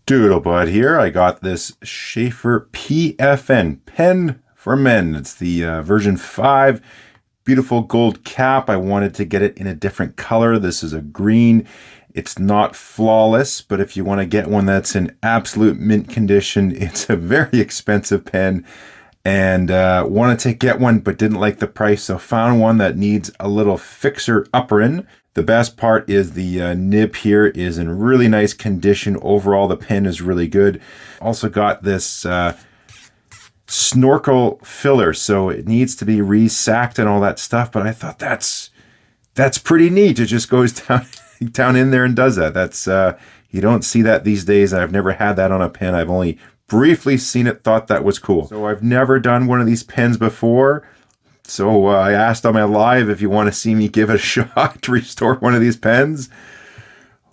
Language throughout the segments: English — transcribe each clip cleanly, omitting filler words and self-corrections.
Doodlebud here. I got this Sheaffer PFN pen for men. It's the version 5. Beautiful gold cap. I wanted to get it in a different color. This is a green. It's not flawless, but if you want to get one that's in absolute mint condition, it's a very expensive pen. And wanted to get one, but didn't like the price, so found one that needs a little fixer-upperin'. The best part is the nib here is in really nice condition. Overall, the pen is really good. Also got this Snorkel filler, so it needs to be re-sacked and all that stuff, but I thought that's pretty neat. It just goes down in there and does that. That's you don't see that these days. I've never had that on a pen. I've only briefly seen it, thought that was cool. So I've never done one of these pens before. So I asked on my live if you want to see me give it a shot to restore one of these pens.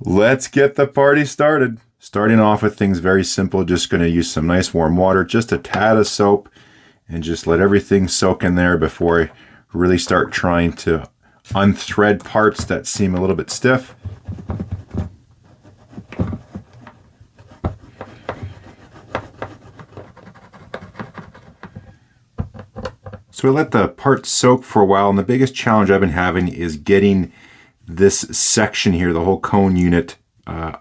Let's get the party started. Starting off with things very simple, just going to use some nice warm water, just a tad of soap, and just let everything soak in there before I really start trying to unthread parts that seem a little bit stiff. So I let the parts soak for a while, and the biggest challenge I've been having is getting this section here, the whole cone unit,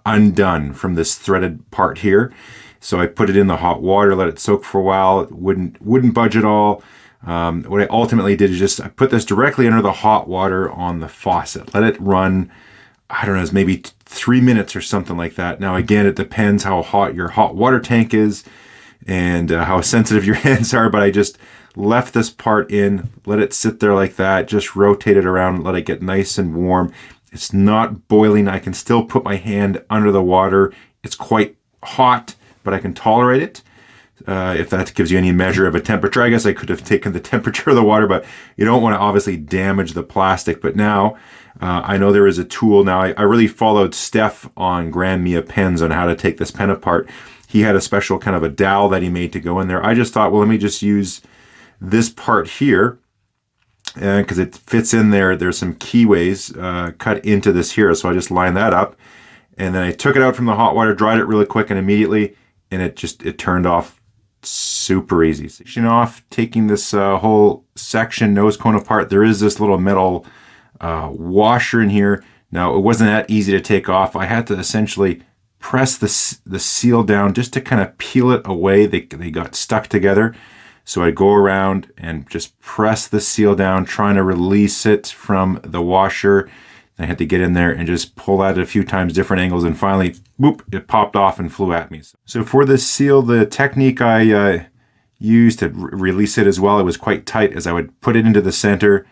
undone from this threaded part here. So I put it in the hot water, let it soak for a while. It wouldn't budge at all. What I ultimately did is I put this directly under the hot water on the faucet. Let it run, I don't know, it's maybe 3 minutes or something like that. Now again, it depends how hot your hot water tank is and how sensitive your hands are, but I just left this part in, let it sit there like that, just rotate it around, let it get nice and warm. It's not boiling. I can still put my hand under the water. It's quite hot, but I can tolerate it. If that gives you any measure of a temperature, I guess I could have taken the temperature of the water, but you don't want to obviously damage the plastic. But now I know there is a tool. Now I really followed Stef on Grand Mia pens on how to take this pen apart. He had a special kind of a dowel that he made to go in there. I just thought, well, let me just use this part here, because it fits in there. There's some keyways cut into this here, so I just lined that up, and then I took it out from the hot water, dried it really quick and immediately, and it turned off super easy. Section off, taking this whole section nose cone apart, there is this little metal washer in here. Now it wasn't that easy to take off. I had to essentially press the seal down just to kind of peel it away. They got stuck together. So I go around and just press the seal down, trying to release it from the washer. I had to get in there and just pull at it a few times, different angles, and finally, whoop, it popped off and flew at me. So for this seal, the technique I used to release it as well, it was quite tight, as I would put it into the center,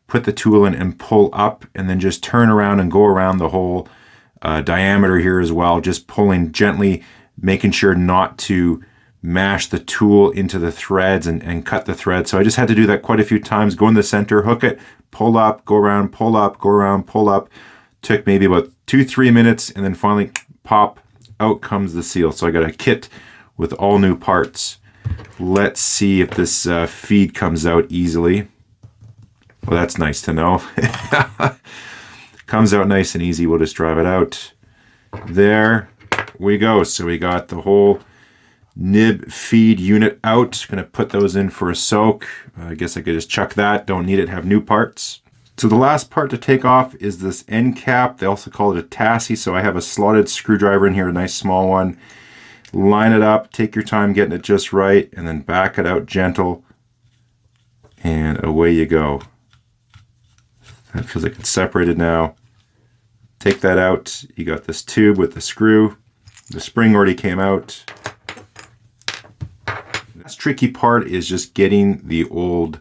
put the tool in and pull up, and then just turn around and go around the whole diameter here as well, just pulling gently, making sure not to mash the tool into the threads and cut the thread. So I just had to do that quite a few times. Go in the center, hook it, pull up, go around, pull up, go around, pull up. Took maybe about 2-3 minutes, and then finally pop, out comes the seal. So I got a kit with all new parts. Let's see if this feed comes out easily. Well, that's nice to know. Comes out nice and easy. We'll just drive it out. There we go. So we got the whole nib feed unit out. Gonna put those in for a soak. I guess I could just chuck that. Don't need it, have new parts. So the last part to take off is this end cap. They also call it a tassie. So I have a slotted screwdriver in here, a nice small one. Line it up, take your time getting it just right, and then back it out gentle, and away you go. That feels like it's separated now. Take that out. You got this tube with the screw. The spring already came out. This tricky part is just getting the old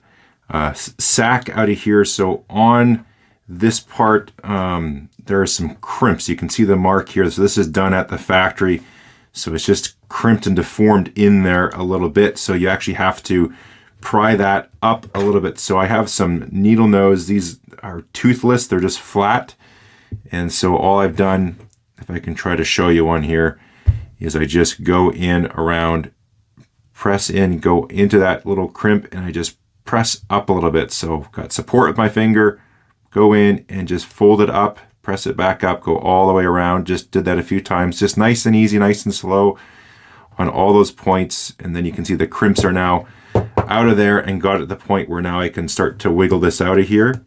sack out of here. So on this part, there are some crimps. You can see the mark here. So this is done at the factory. So it's just crimped and deformed in there a little bit. So you actually have to pry that up a little bit. So I have some needle nose. These are toothless. They're just flat. And so all I've done, if I can try to show you one here, is I just go in around, press in, go into that little crimp, and I just press up a little bit. So I've got support with my finger, go in and just fold it up press it back up, go all the way around. Just did that a few times. Just nice and easy, nice and slow on all those points. And then you can see the crimps are now out of there and got at the point where now I can start to wiggle this out of here.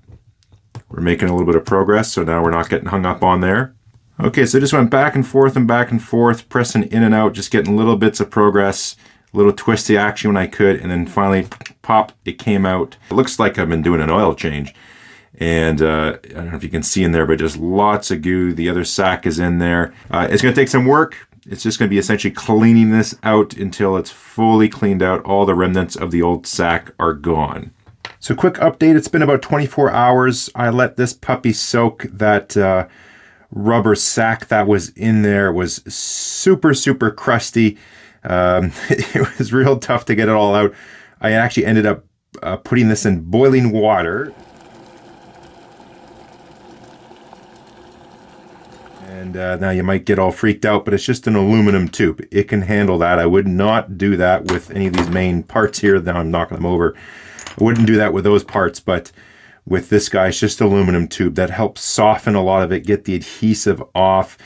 We're making a little bit of progress, so now we're not getting hung up on there. Okay, so I just went back and forth, pressing in and out, just getting little bits of progress, a little twisty action when I could, and then finally, pop, it came out. It looks like I've been doing an oil change. And I don't know if you can see in there, but just lots of goo. The other sack is in there. It's going to take some work. It's just going to be essentially cleaning this out until it's fully cleaned out. All the remnants of the old sack are gone. So quick update, it's been about 24 hours. I let this puppy soak. That rubber sack that was in there was super, super crusty. It was real tough to get it all out. I actually ended up putting this in boiling water. And now you might get all freaked out, but it's just an aluminum tube. It can handle that. I would not do that with any of these main parts here. Now I'm knocking them over. I wouldn't do that with those parts, but with this guy, it's just aluminum tube. That helps soften a lot of it, get the adhesive off,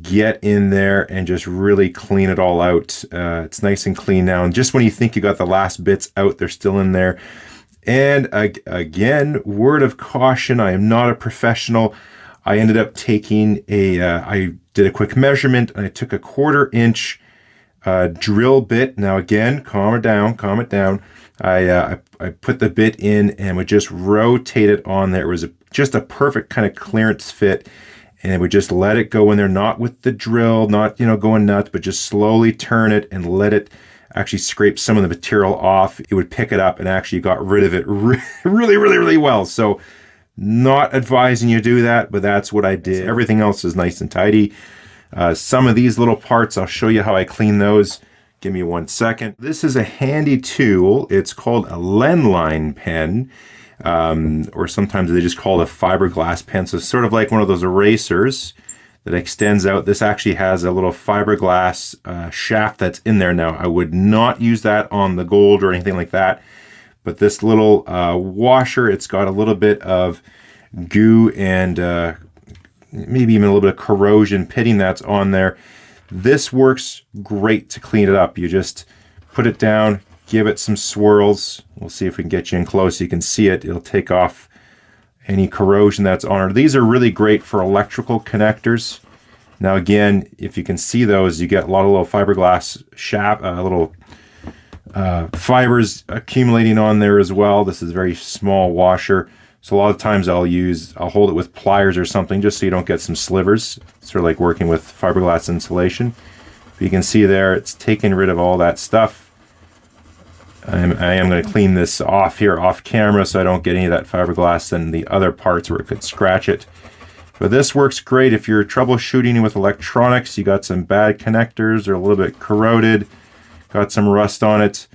get in there and just really clean it all out. It's nice and clean now. And just when you think you got the last bits out, they're still in there. And again, word of caution, I am not a professional. I ended up taking I did a quick measurement and I took a 1/4 inch drill bit. Now again, calm it down. I put the bit in and would just rotate it on there. It was just a perfect kind of clearance fit, and would just let it go in there, not with the drill, not going nuts, but just slowly turn it and let it actually scrape some of the material off. It would pick it up and actually got rid of it really well. So not advising you do that, but that's what I did. Everything else is nice and tidy. Some of these little parts, I'll show you how I clean those. Give me 1 second. This is a handy tool. It's called a Lenline pen, or sometimes they just call it a fiberglass pen. So it's sort of like one of those erasers that extends out. This actually has a little fiberglass shaft that's in there now. I would not use that on the gold or anything like that. But this little washer, it's got a little bit of goo and maybe even a little bit of corrosion pitting that's on there. This works great to clean it up. You just put it down, give it some swirls. We'll see if we can get you in close so you can see it. It'll take off any corrosion that's on it. These are really great for electrical connectors. Now again, if you can see those, you get a lot of little fiberglass shaft, little fibers accumulating on there as well. This is a very small washer. So a lot of times I'll hold it with pliers or something just so you don't get some slivers. Sort of like working with fiberglass insulation. But you can see there, it's taking rid of all that stuff. I am going to clean this off here, off camera, so I don't get any of that fiberglass and the other parts where it could scratch it. But this works great if you're troubleshooting with electronics. You got some bad connectors or a little bit corroded, got some rust on it.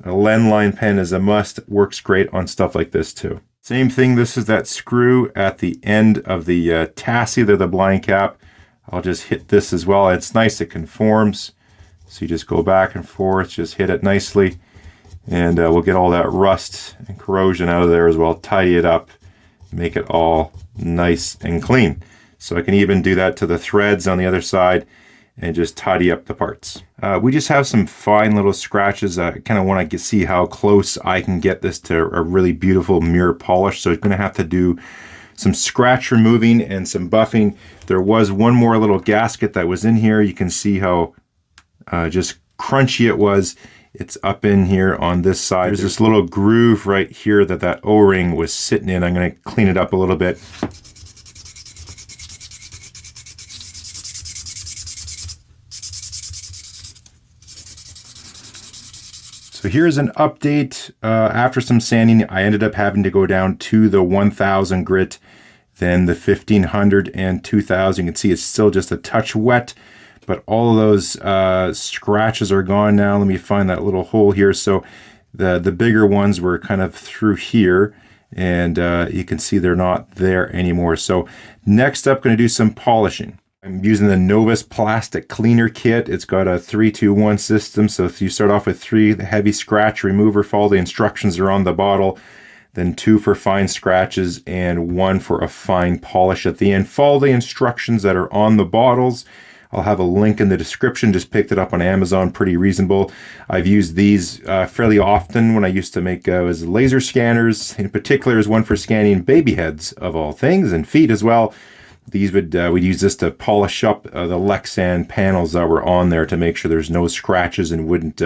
A Lenline pen is a must. It works great on stuff like this too. Same thing, this is that screw at the end of the tassie there, the blind cap. I'll just hit this as well. It's nice, it conforms. So you just go back and forth, just hit it nicely. And we'll get all that rust and corrosion out of there as well. Tidy it up, make it all nice and clean. So I can even do that to the threads on the other side and just tidy up the parts. We just have some fine little scratches. I kind of want to see how close I can get this to a really beautiful mirror polish. So I'm going to have to do some scratch removing and some buffing. There was one more little gasket that was in here. You can see how just crunchy it was. It's up in here on this side. There's this little groove right here that O-ring was sitting in. I'm going to clean it up a little bit. So here's an update. After some sanding, I ended up having to go down to the 1000 grit, then the 1500 and 2000. You can see it's still just a touch wet, but all of those scratches are gone now. Let me find that little hole here. So the bigger ones were kind of through here, and you can see they're not there anymore. So next up, going to do some polishing. I'm using the Novus plastic cleaner kit. It's got a 3-2-1 system. So if you start off with 3, the heavy scratch remover, follow the instructions are on the bottle. then 2 for fine scratches, and 1 for a fine polish at the end. Follow the instructions that are on the bottles. I'll have a link in the description. Just picked it up on Amazon, pretty reasonable. I've used these fairly often when I used to make was laser scanners. In particular, is one for scanning baby heads of all things, and feet as well. These we'd use this to polish up the Lexan panels that were on there to make sure there's no scratches and wouldn't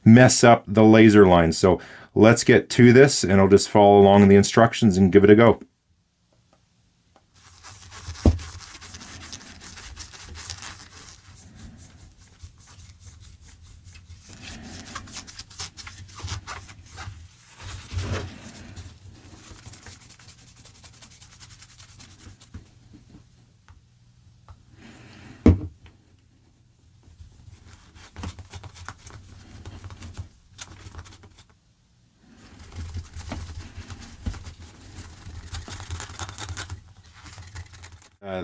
mess up the laser line. So let's get to this, and I'll just follow along in the instructions and give it a go.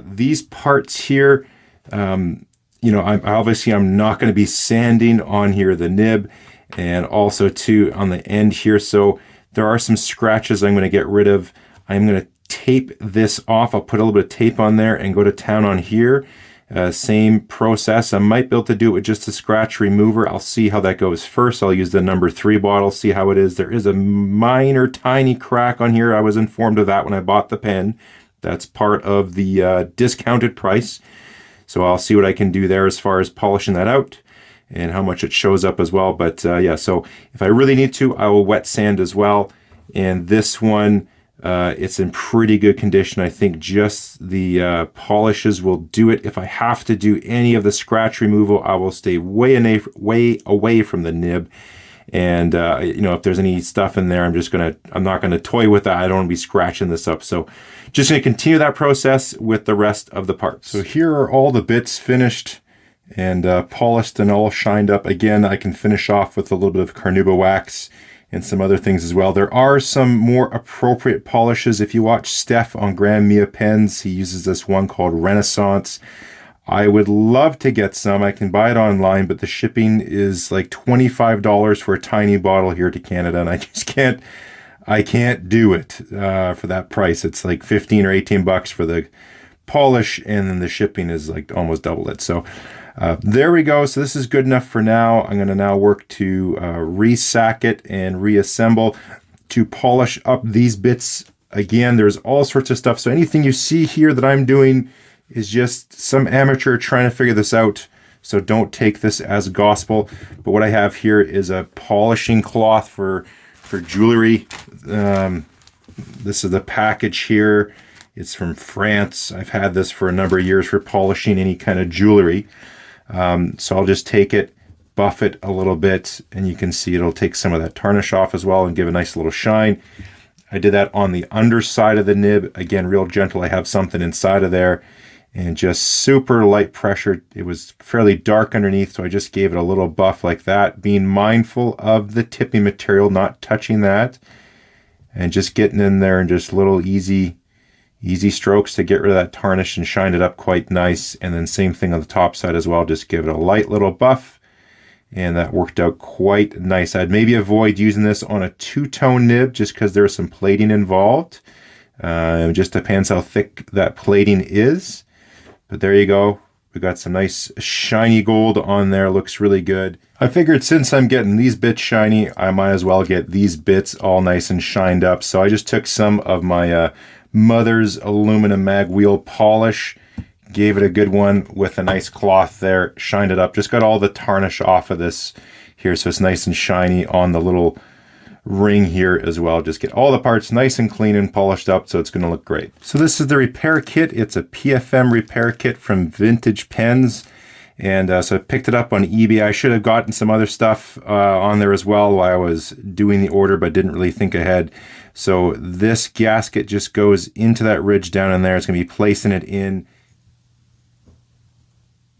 These parts here, you know, I'm not going to be sanding on here the nib, and also too on the end here. So there are some scratches I'm going to get rid of. I'm going to tape this off. I'll put a little bit of tape on there and go to town on here. Same process. I might be able to do it with just a scratch remover. I'll see how that goes first. I'll use the number 3 bottle, see how it is. There is a minor tiny crack on here. I was informed of that when I bought the pen. That's part of the discounted price. So I'll see what I can do there as far as polishing that out and how much it shows up as well. But yeah, so if I really need to, I will wet sand as well. And this one, it's in pretty good condition. I think just the polishes will do it. If I have to do any of the scratch removal, I will stay way away from the nib. And you know, if there's any stuff in there, I'm not gonna toy with that. I don't want to be scratching this up. So just gonna continue that process with the rest of the parts. So here are all the bits finished and polished and all shined up. Again, I can finish off with a little bit of carnauba wax and some other things as well. There are some more appropriate polishes. If you watch Stef on Grand Mia pens, he uses this one called Renaissance. I would love to get some. I can buy it online, but the shipping is like $25 for a tiny bottle here to Canada, and I just can't do it for that price. It's like 15 or 18 bucks for the polish, and then the shipping is like almost double it. So there we go. So this is good enough for now. I'm going to now work to resack it and reassemble to polish up these bits. Again, there's all sorts of stuff. So anything you see here that I'm doing is just some amateur trying to figure this out. So don't take this as gospel. But what I have here is a polishing cloth for jewelry. This is the package here. It's from France. I've had this for a number of years for polishing any kind of jewelry. So I'll just take it, buff it a little bit, and you can see it'll take some of that tarnish off as well and give a nice little shine. I did that on the underside of the nib. Again, real gentle. I have something inside of there. And just super light pressure. It was fairly dark underneath, so I just gave it a little buff like that, being mindful of the tipping material, not touching that, and just getting in there and just little easy strokes to get rid of that tarnish and shine it up quite nice. And then same thing on the top side as well, just give it a light little buff, and that worked out quite nice. I'd maybe avoid using this on a 2-tone nib just because there's some plating involved. It just depends how thick that plating is. But there you go. We got some nice shiny gold on there. Looks really good. I figured since I'm getting these bits shiny, I might as well get these bits all nice and shined up. So I just took some of my mother's aluminum mag wheel polish, gave it a good one with a nice cloth there, shined it up. Just got all the tarnish off of this here, so it's nice and shiny on the little ring here as well. Just get all the parts nice and clean and polished up, so it's going to look great. So this is the repair kit. It's a PFM repair kit from Vintage Pens, and so I picked it up on eBay. I should have gotten some other stuff on there as well while I was doing the order, but didn't really think ahead. So this gasket just goes into that ridge down in there. It's going to be placing it in.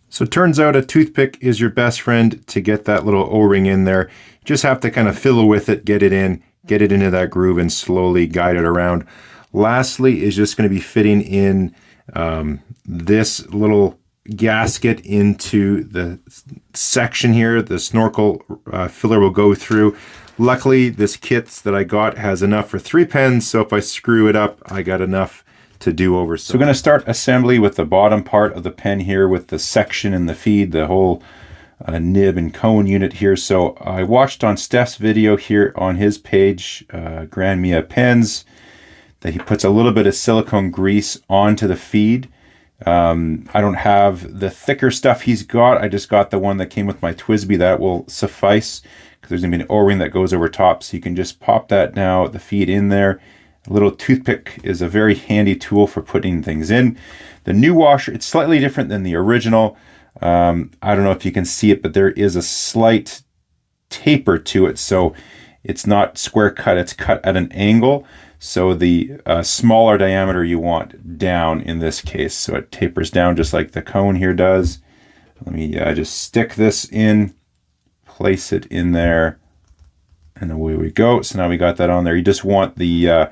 So it turns out a toothpick is your best friend to get that little O-ring in there. You just have to kind of fiddle with it, get it into that groove, and slowly guide it around. Lastly is just going to be fitting in this little gasket into the section here. The Snorkel filler will go through. Luckily, this kit that I got has enough for 3 pens, so if I screw it up, I got enough to do over. So we're going to start assembly with the bottom part of the pen here with the section and the feed, the whole nib and cone unit here. So I watched on Stef's video here on his page, Grand Mia Pens, that he puts a little bit of silicone grease onto the feed. I don't have the thicker stuff he's got. I just got the one that came with my Twisby. That will suffice because there's going to be an O-ring that goes over top. So you can just pop that now, the feed in there. A little toothpick is a very handy tool for putting things in. The new washer, it's slightly different than the original. I don't know if you can see it, but there is a slight taper to it. So it's not square cut, it's cut at an angle. So the smaller diameter you want down in this case. So it tapers down just like the cone here does. Let me just stick this in, place it in there, and away we go. So now we got that on there. You just want the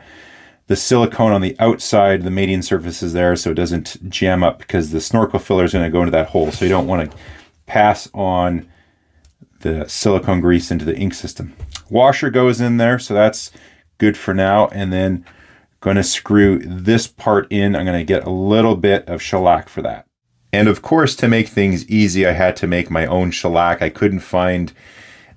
silicone on the outside, the mating surfaces there, so it doesn't jam up because the snorkel filler is going to go into that hole. So you don't want to pass on the silicone grease into the ink system. Washer goes in there, so that's good for now. And then going to screw this part in. I'm going to get a little bit of shellac for that. And of course, to make things easy, I had to make my own shellac. I couldn't find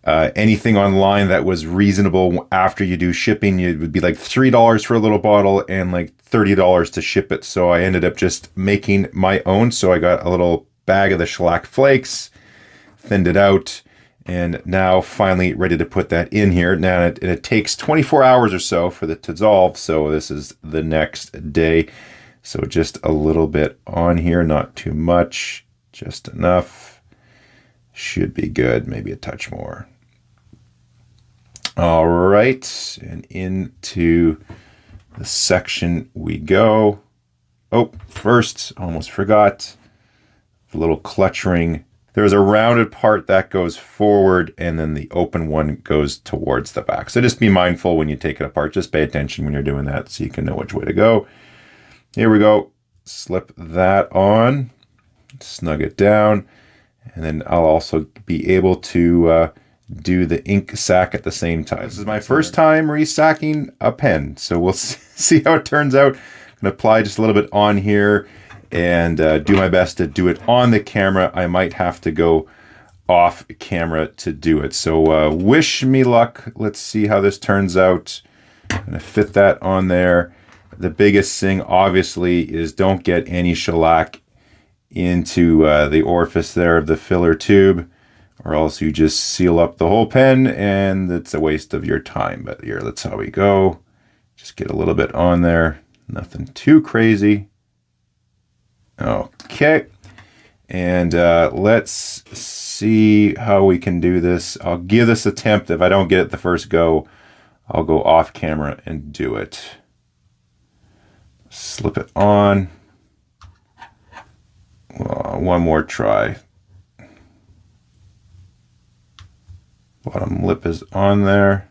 anything online that was reasonable after you do shipping. It would be like $3 for a little bottle and like $30 to ship it. So I ended up just making my own. So I got a little bag of the shellac flakes, thinned it out, and now finally ready to put that in here. Now it takes 24 hours or so for it to dissolve. So this is the next day. So just a little bit on here, not too much, just enough. Should be good, maybe a touch more. All right, and into the section we go. Oh, first, almost forgot, the little clutch ring. There's a rounded part that goes forward, and then the open one goes towards the back. So just be mindful when you take it apart. Just pay attention when you're doing that so you can know which way to go. Here we go. Slip that on, snug it down, and then I'll also be able to do the ink sac at the same time. This is my first time resacking a pen, so we'll see how it turns out. I'm going to apply just a little bit on here and do my best to do it on the camera. I might have to go off camera to do it. So wish me luck. Let's see how this turns out. I'm going to fit that on there. The biggest thing, obviously, is don't get any shellac into the orifice there of the filler tube, or else you just seal up the whole pen and it's a waste of your time. But here, that's how we go. Just get a little bit on there. Nothing too crazy. Okay. And let's see how we can do this. I'll give this an attempt. If I don't get it the first go, I'll go off camera and do it. Slip it on. One more try. Bottom lip is on there.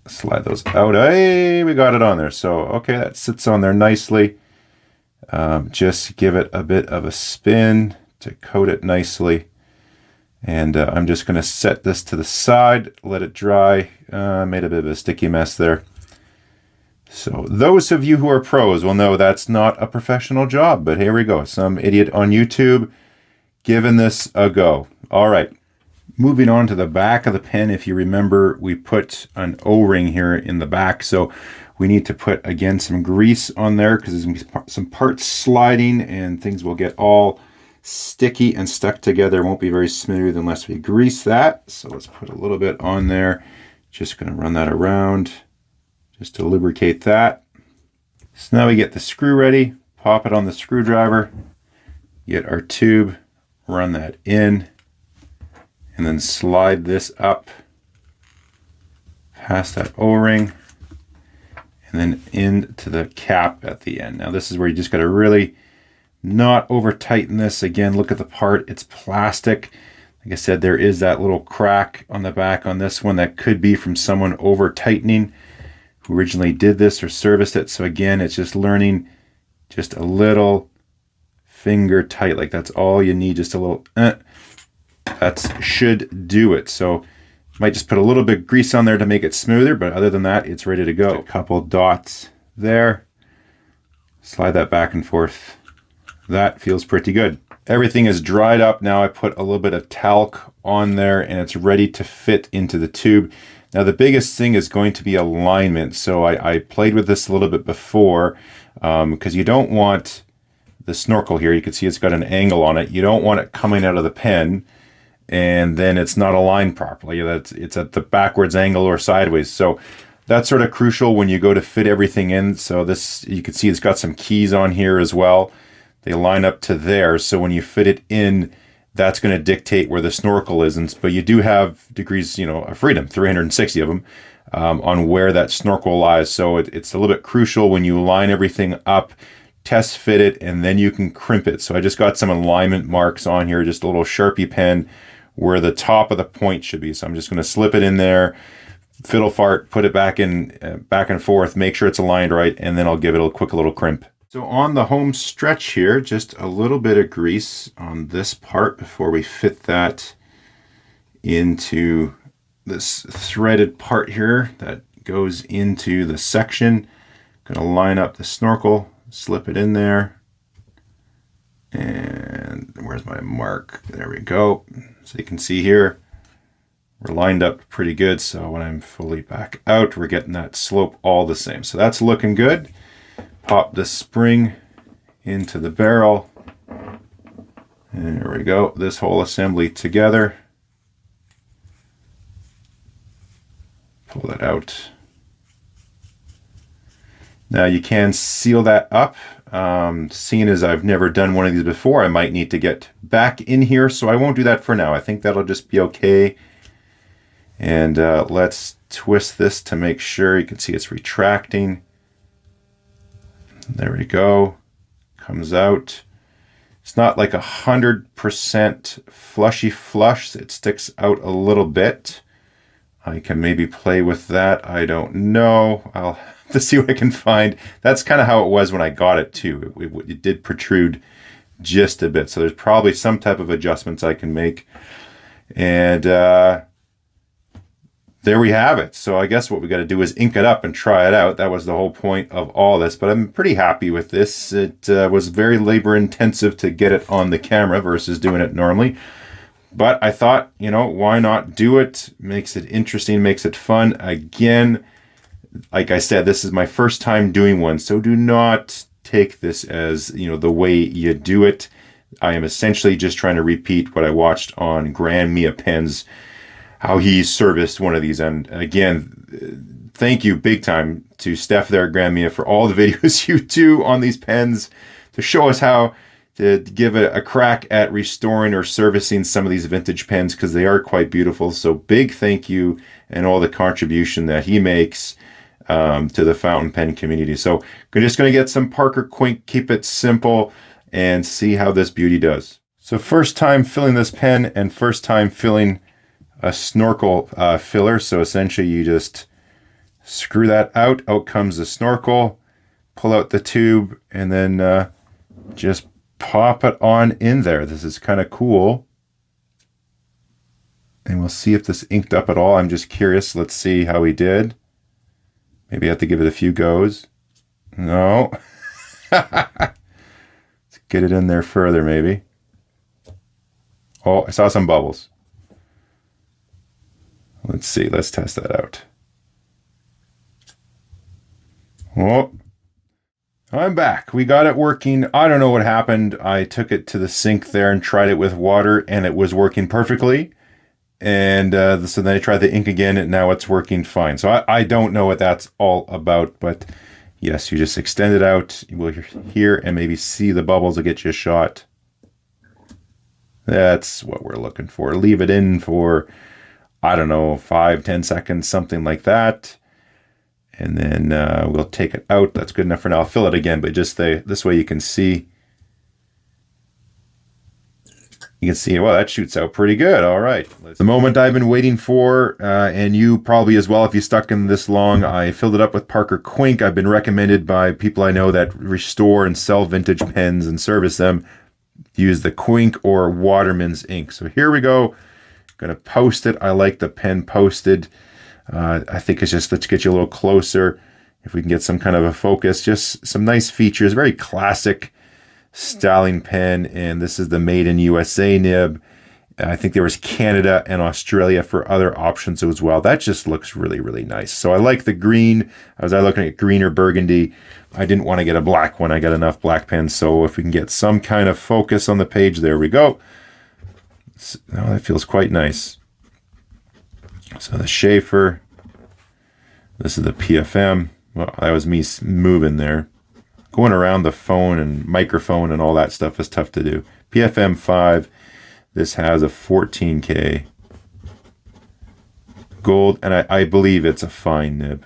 Slide those out. Hey, we got it on there. So, okay, that sits on there nicely. Just give it a bit of a spin to coat it nicely. And I'm just going to set this to the side, let it dry. Made a bit of a sticky mess there. So those of you who are pros will know that's not a professional job, but here we go. Some idiot on YouTube giving this a go. All right. Moving on to the back of the pen, if you remember, we put an O-ring here in the back. So we need to put, again, some grease on there because there's going to be some parts sliding and things will get all sticky and stuck together. It won't be very smooth unless we grease that. So let's put a little bit on there. Just going to run that around just to lubricate that. So now we get the screw ready. Pop it on the screwdriver. Get our tube. Run that in. And then slide this up past that O-ring and then into the cap at the end. Now this is where you just got to really not over tighten this. Again, look at the part, it's plastic. Like I said, there is that little crack on the back on this one that could be from someone over tightening who originally did this or serviced it. So again, it's just learning just a little finger tight, like that's all you need, just a little that should do it. So Might just put a little bit of grease on there to make it smoother, but other than that, it's ready to go. A couple dots there. Slide that back and forth. That feels pretty good. Everything is dried up now. I put a little bit of talc on there and it's ready to fit into the tube. Now the biggest thing is going to be alignment. So I played with this a little bit before because you don't want the snorkel here. You can see it's got an angle on it. You don't want it coming out of the pen and then it's not aligned properly. It's at the backwards angle or sideways. So that's sort of crucial when you go to fit everything in. So this, you can see it's got some keys on here as well. They line up to there. So when you fit it in, that's going to dictate where the snorkel is. But you do have degrees, of freedom, 360 of them, on where that snorkel lies. So it's a little bit crucial when you line everything up, test fit it, and then you can crimp it. So I just got some alignment marks on here, just a little Sharpie pen where the top of the point should be. So I'm just going to slip it in there, fiddle fart, put it back in, back and forth, make sure it's aligned right, and then I'll give it a quick little crimp. So on the home stretch here, just a little bit of grease on this part before we fit that into this threaded part here that goes into the section. Gonna line up the snorkel, slip it in there. And where's my mark? There we go. So you can see here, we're lined up pretty good. So when I'm fully back out, we're getting that slope all the same. So that's looking good. Pop the spring into the barrel. And there we go. This whole assembly together. Pull that out. Now you can seal that up. Seeing as I've never done one of these before, I might need to get back in here, so I won't do that for now. I think that'll just be okay. And let's twist this to make sure. You can see it's retracting. There we go. Comes out. It's not like 100% flushy flush. It sticks out a little bit. I can maybe play with that. I don't know. I'll have to see what I can find. That's kind of how it was when I got it too. It did protrude just a bit. So there's probably some type of adjustments I can make. And there we have it. So I guess what we got to do is ink it up and try it out. That was the whole point of all this, but I'm pretty happy with this. It was very labor intensive to get it on the camera versus doing it normally. But I thought, why not do it? Makes it interesting, makes it fun. Again, like I said, this is my first time doing one. So do not take this as, the way you do it. I am essentially just trying to repeat what I watched on Grand Mia Pens, how he serviced one of these. And again, thank you big time to Stef there at Grand Mia for all the videos you do on these pens to show us how to give it a crack at restoring or servicing some of these vintage pens, because they are quite beautiful. So big thank you and all the contribution that he makes to the fountain pen community. So we're just going to get some Parker Quink, keep it simple, and see how this beauty does. So first time filling this pen and first time filling a snorkel filler. So essentially you just screw that out. Out comes the snorkel, pull out the tube, and then just pop it on in there. This is kind of cool. And we'll see if this inked up at all. I'm just curious. Let's see how he did. Maybe I have to give it a few goes. No. Let's get it in there further maybe. Oh, I saw some bubbles. Let's see. Let's test that out. Oh, I'm back. We got it working. I don't know what happened. I took it to the sink there and tried it with water, and it was working perfectly. And so then I tried the ink again, and now it's working fine. So I don't know what that's all about, but yes, you just extend it out. You will hear and maybe see the bubbles that get you a shot. That's what we're looking for. Leave it in for, I don't know, 5-10 seconds, something like that. And then we'll take it out. That's good enough for now. I'll fill it again, but just this way you can see. You can see, well, that shoots out pretty good. All right. The moment I've been waiting for, and you probably as well if you stuck in this long, I filled it up with Parker Quink. I've been recommended by people I know that restore and sell vintage pens and service them. Use the Quink or Waterman's ink. So here we go. Going to post it. I like the pen posted. I think it's just, let's get you a little closer. If we can get some kind of a focus, just some nice features, very classic styling pen. And this is the Made in USA nib. I think there was Canada and Australia for other options as well. That just looks really, really nice. So I like the green. I was looking at green or burgundy. I didn't want to get a black one. I got enough black pens. So if we can get some kind of focus on the page, there we go. Oh, that feels quite nice. So the Sheaffer. This is the PFM. Well, that was me moving there. Going around the phone and microphone and all that stuff is tough to do. PFM 5. This has a 14K gold, and I believe it's a fine nib.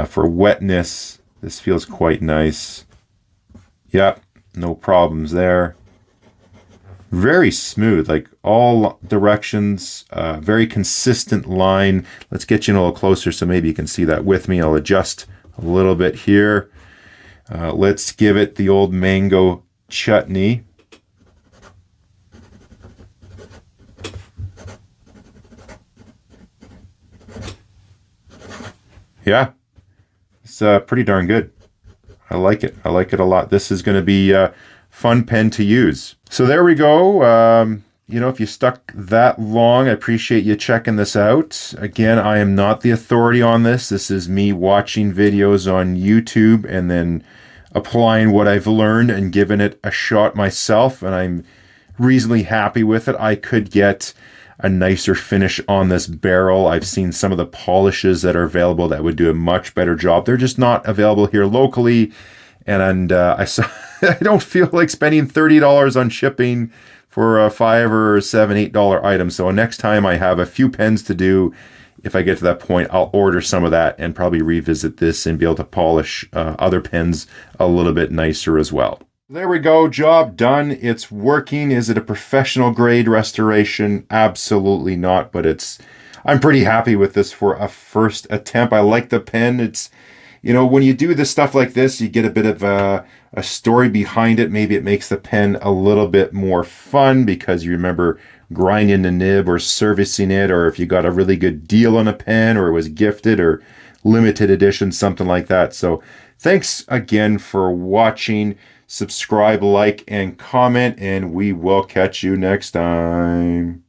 For wetness, this feels quite nice. Yep, no problems there. Very smooth, like all directions, very consistent line. Let's get you in a little closer so maybe you can see that with me. I'll adjust a little bit here. Let's give it the old mango chutney. Yeah, it's pretty darn good. I like it. I like it a lot. This is going to be a fun pen to use. So there we go. You know, if you stuck that long, I appreciate you checking this out. Again, I am not the authority on this. This is me watching videos on YouTube and then applying what I've learned and giving it a shot myself. And I'm reasonably happy with it. I could get a nicer finish on this barrel. I've seen some of the polishes that are available that would do a much better job. They're just not available here locally. And I don't feel like spending $30 on shipping for a $5 or $7, $8 item. So next time I have a few pens to do, if I get to that point, I'll order some of that and probably revisit this and be able to polish other pens a little bit nicer as well. There we go, job done. It's working. Is it a professional grade restoration? Absolutely not, but I'm pretty happy with this for a first attempt. I like the pen. It's, you know, when you do this stuff like this, you get a bit of a story behind it. Maybe it makes the pen a little bit more fun because you remember grinding the nib or servicing it, or if you got a really good deal on a pen or it was gifted or limited edition, something like that. So thanks again for watching. Subscribe, like, and comment, and we will catch you next time.